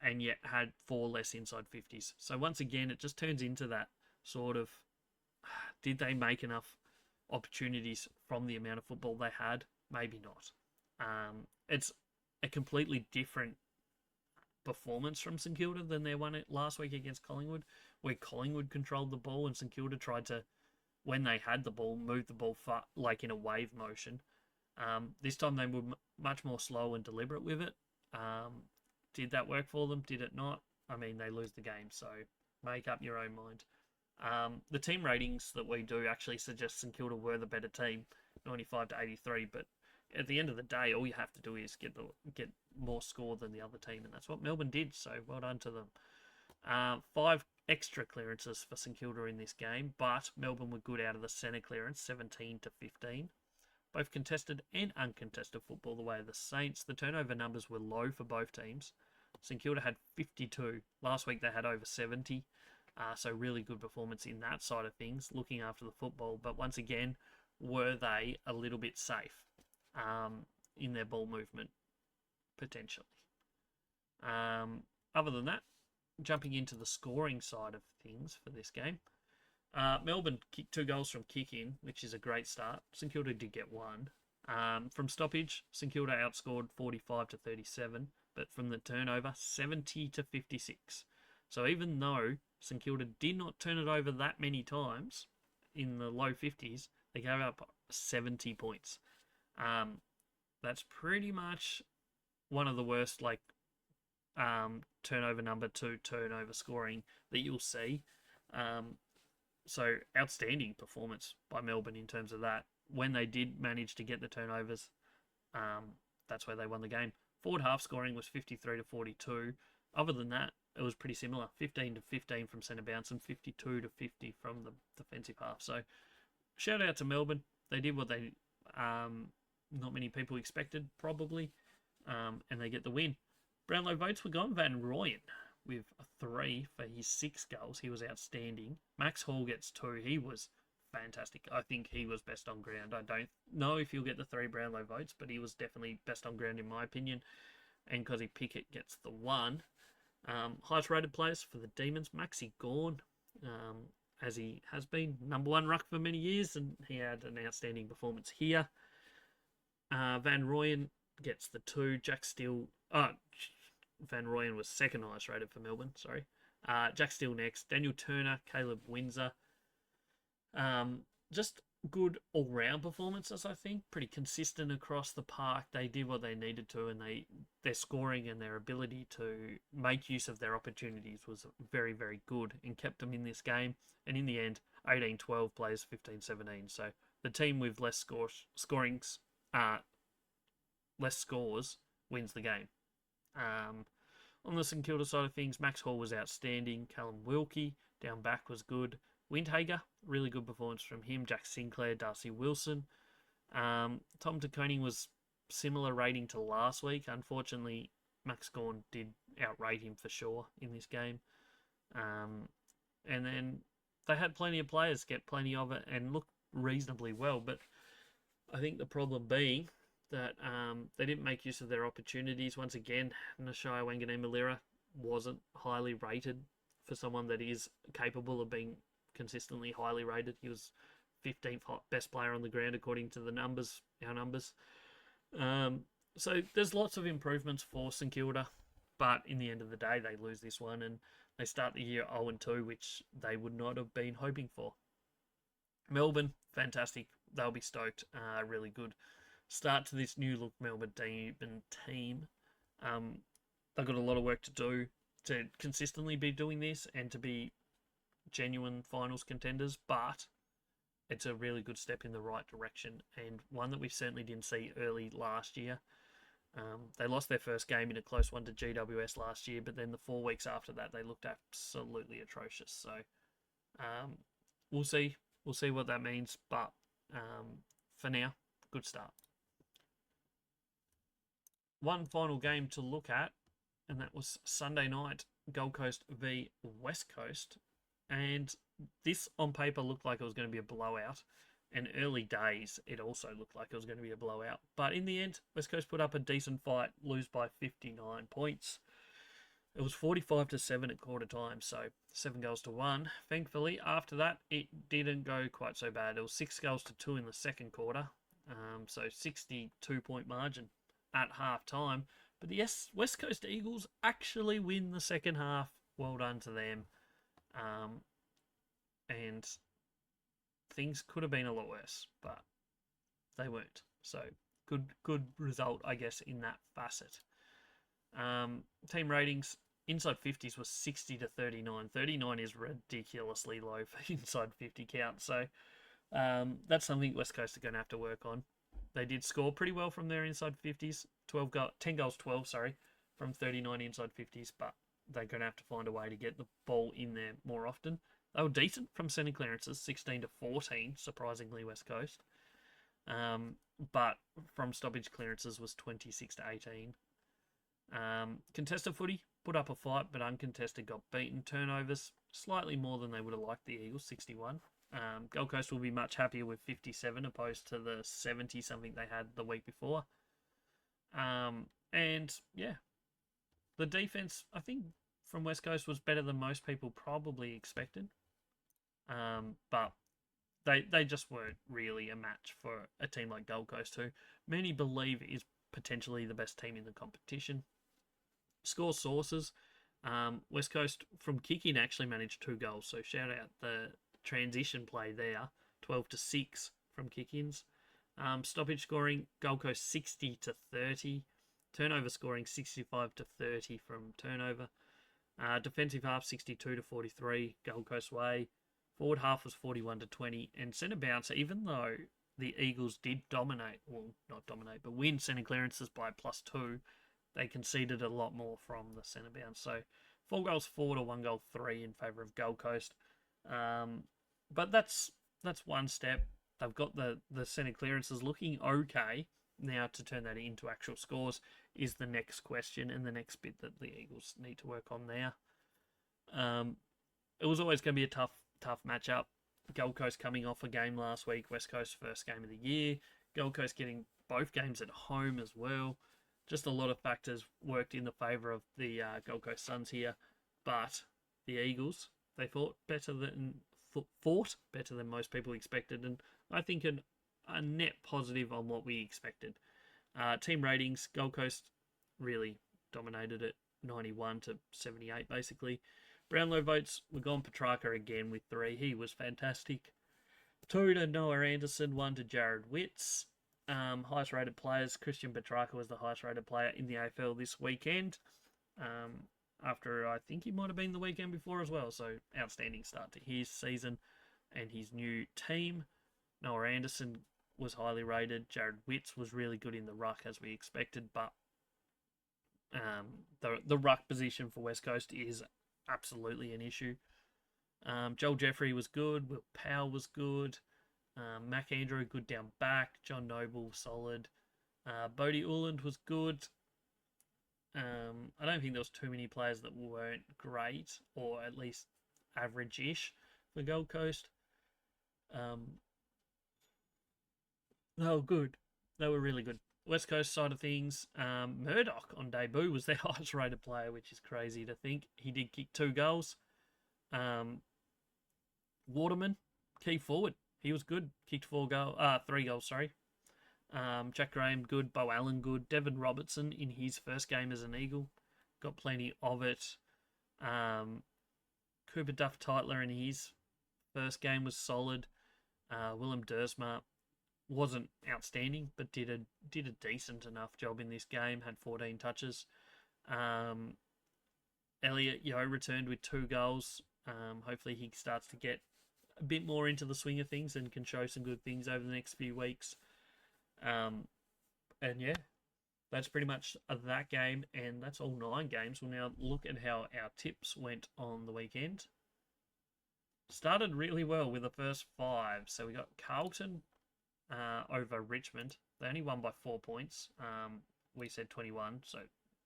and yet had 4 less inside 50s. So once again, it just turns into that sort of, did they make enough opportunities from the amount of football they had? Maybe not. It's a completely different performance from St Kilda than their one last week against Collingwood, where Collingwood controlled the ball and St Kilda tried to, when they had the ball, move the ball like in a wave motion. This time they were much more slow and deliberate with it. Did that work for them? Did it not? I mean, they lose the game, so make up your own mind. The team ratings that we do actually suggest St Kilda were the better team, 95 to 83, but at the end of the day, all you have to do is get more score than the other team, and that's what Melbourne did, so well done to them. 5 extra clearances for St Kilda in this game, but Melbourne were good out of the centre clearance, 17 to 15. Both contested and uncontested football the way of the Saints. The turnover numbers were low for both teams. St Kilda had 52. Last week they had over 70. So really good performance in that side of things, looking after the football. But once again, were they a little bit safe in their ball movement, potentially? Other than that, jumping into the scoring side of things for this game, Melbourne kicked 2 goals from kick-in, which is a great start. St Kilda did get 1. From stoppage, St Kilda outscored 45 to 37, but from the turnover, 70 to 56. So even though St Kilda did not turn it over that many times in the low 50s, they gave up 70 points. That's pretty much one of the worst turnover number to turnover scoring that you'll see. So outstanding performance by Melbourne in terms of that. When they did manage to get the turnovers, that's where they won the game. Forward half scoring was 53 to 42. Other than that, it was pretty similar. 15 to 15 from centre bounce and 52 to 50 from the defensive half. So shout out to Melbourne. They did what they not many people expected, probably, and they get the win. Brownlow votes were gone. Van Rooyen with a 3 for his 6 goals. He was outstanding. Max Hall gets 2. He was fantastic. I think he was best on ground. I don't know if he'll get the 3 Brownlow votes, but he was definitely best on ground in my opinion. And Cosy Pickett gets the 1. Highest rated players for the Demons, Maxi Gawn, as he has been number 1 ruck for many years, and he had an outstanding performance here. Van Rooyen gets the 2. Jack Steele. Van Rooyen was second highest rated for Melbourne. Sorry. Jack Steele next. Daniel Turner, Caleb Windsor. Just good all-round performances, I think. Pretty consistent across the park. They did what they needed to, and their scoring and their ability to make use of their opportunities was very, very good and kept them in this game. And in the end, 18-12 plays 15-17. So the team with less scores wins the game. On the St Kilda side of things, Max Hall was outstanding. Callum Wilkie down back was good. Windhager, really good performance from him. Jack Sinclair, Darcy Wilson. Tom de Koning was similar rating to last week. Unfortunately, Max Gawn did outrate him for sure in this game. And then they had plenty of players get plenty of it and look reasonably well. But I think the problem being that they didn't make use of their opportunities. Once again, Nashai Wanganeen-Malira wasn't highly rated for someone that is capable of being consistently highly rated. He was 15th best player on the ground according to our numbers. So there's lots of improvements for St Kilda, but in the end of the day, they lose this one and they start the year 0-2, which they would not have been hoping for. Melbourne, fantastic. They'll be stoked. Really good start to this new look Melbourne team. They've got a lot of work to do to consistently be doing this and to be genuine finals contenders, but it's a really good step in the right direction and one that we certainly didn't see early last year. They lost their first game in a close one to GWS last year, but then the 4 weeks after that they looked absolutely atrocious. So we'll see what that means, but for now, good start. One final game to look at, and that was Sunday night, Gold Coast v West Coast. And this on paper looked like it was going to be a blowout. And early days, it also looked like it was going to be a blowout. But in the end, West Coast put up a decent fight, lose by 59 points. It was 45-7 at quarter time, so 7-1. Thankfully, after that, it didn't go quite so bad. It was 6-2 in the second quarter, so 62-point margin at half time. But yes, West Coast Eagles actually win the second half. Well done to them. And things could have been a lot worse, but they weren't. So good result, I guess, in that facet. Team ratings, inside 50s was 60-39. 39 is ridiculously low for inside 50 count. So that's something West Coast are going to have to work on. They did score pretty well from their inside 50s. 10 goals, 12, from 39 inside 50s, but they're going to have to find a way to get the ball in there more often. They were decent from centre clearances, 16-14, surprisingly, West Coast. But from stoppage clearances was 26-18. Contested footy, put up a fight, but uncontested got beaten. Turnovers, slightly more than they would have liked the Eagles, 61. Gold Coast will be much happier with 57 opposed to the 70-something they had the week before. And, yeah, the defense, I think, from West Coast was better than most people probably expected. But they just weren't really a match for a team like Gold Coast, who many believe is potentially the best team in the competition. Score sources, West Coast from kicking actually managed 2 goals, so shout out the transition play there, 12-6 from kick-ins. Stoppage scoring, Gold Coast 60-30. Turnover scoring 65-30 from turnover. Defensive half 62-43, Gold Coast way. Forward half was 41-20. And centre bounce, even though the Eagles did dominate, well, not dominate, but win centre clearances by +2, they conceded a lot more from the centre bounce. So 4 goals 4 to 1 goal 3 in favour of Gold Coast. But that's one step. They've got the centre clearances looking okay. Now to turn that into actual scores is the next question and the next bit that the Eagles need to work on there. It was always going to be a tough matchup. Gold Coast coming off a game last week, West Coast first game of the year. Gold Coast getting both games at home as well. Just a lot of factors worked in the favour of the Gold Coast Suns here, but the Eagles, they fought better than most people expected, and I think a net positive on what we expected. Team ratings, Gold Coast really dominated it, 91 to 78 basically. Brownlow votes, we're gone Petrarca again with 3. He was fantastic. 2 to Noah Anderson, 1 to Jared Witts. Highest rated players, Christian Petrarca was the highest rated player in the AFL this weekend. After I think he might have been the weekend before as well. So outstanding start to his season and his new team. Noah Anderson was highly rated. Jared Witts was really good in the ruck as we expected, but the ruck position for West Coast is absolutely an issue. Joel Jeffrey was good. Will Powell was good. Mac Andrew, good down back. John Noble, solid. Bodie Uland was good. I don't think there was too many players that weren't great, or at least average-ish for Gold Coast. They were good. They were really good. West Coast side of things, Murdoch on debut was their highest rated player, which is crazy to think. He did kick 2 goals. Waterman, key forward. He was good. Kicked 3 goals, sorry. Jack Graham, good. Bo Allen, good. Devon Robertson in his first game as an Eagle. Got plenty of it. Cooper Duff-Titler in his first game was solid. Willem Dersma wasn't outstanding, but did a decent enough job in this game. Had 14 touches. Elliot Yeo returned with 2 goals. Hopefully he starts to get a bit more into the swing of things and can show some good things over the next few weeks. And yeah, that's pretty much that game, and that's all 9 games. We'll now look at how our tips went on the weekend. Started really well with the first 5. So we got Carlton over Richmond. They only won by 4 points. We said 21, so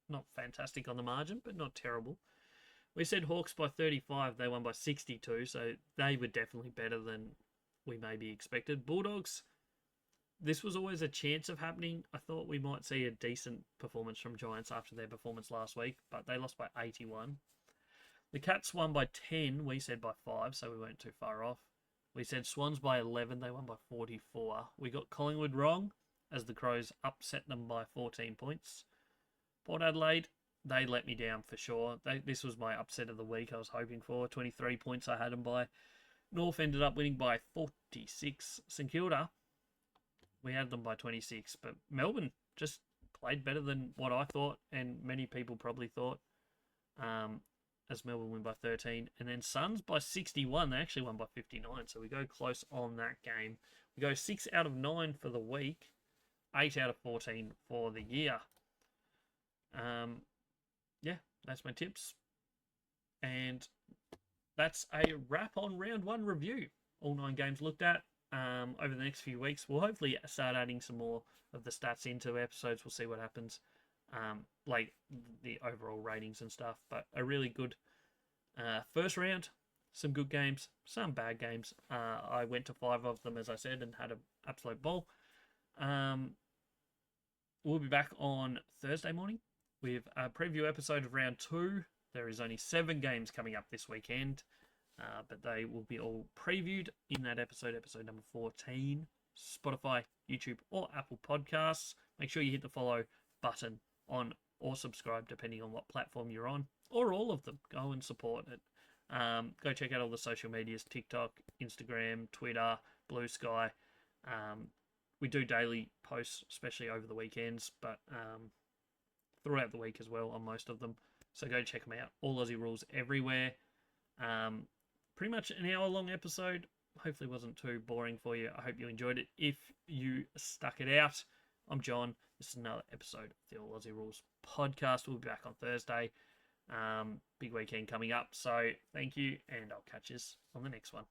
not fantastic on the margin, but not terrible. We said Hawks by 35. They won by 62, so they were definitely better than we maybe expected. Bulldogs, this was always a chance of happening. I thought we might see a decent performance from Giants after their performance last week, but they lost by 81. The Cats won by 10. We said by 5, so we weren't too far off. We said Swans by 11. They won by 44. We got Collingwood wrong, as the Crows upset them by 14 points. Port Adelaide, they let me down for sure. This was my upset of the week I was hoping for. 23 points I had them by. North ended up winning by 46. St Kilda, we had them by 26. But Melbourne just played better than what I thought, and many people probably thought, as Melbourne win by 13. And then Suns by 61. They actually won by 59, so we go close on that game. We go 6 out of 9 for the week. 8 out of 14 for the year. Yeah, that's my tips. And that's a wrap on round 1 review. All 9 games looked at. Over the next few weeks, we'll hopefully start adding some more of the stats into episodes. We'll see what happens. Like the overall ratings and stuff. But a really good first round. Some good games, some bad games. I went to 5 of them, as I said, and had an absolute ball. We'll be back on Thursday morning with a preview episode of round 2. There is only 7 games coming up this weekend, but they will be all previewed in that episode number 14. Spotify, YouTube, or Apple Podcasts. Make sure you hit the follow button on or subscribe, depending on what platform you're on, or all of them. Go and support it. Go check out all the social medias, TikTok, Instagram, Twitter, Blue Sky. We do daily posts, especially over the weekends, but throughout the week as well on most of them. So go check them out. All Aussie Rules everywhere. Pretty much an hour-long episode. Hopefully it wasn't too boring for you. I hope you enjoyed it. If you stuck it out, I'm John. This is another episode of the All Aussie Rules podcast. We'll be back on Thursday. Big weekend coming up. So thank you, and I'll catch you on the next one.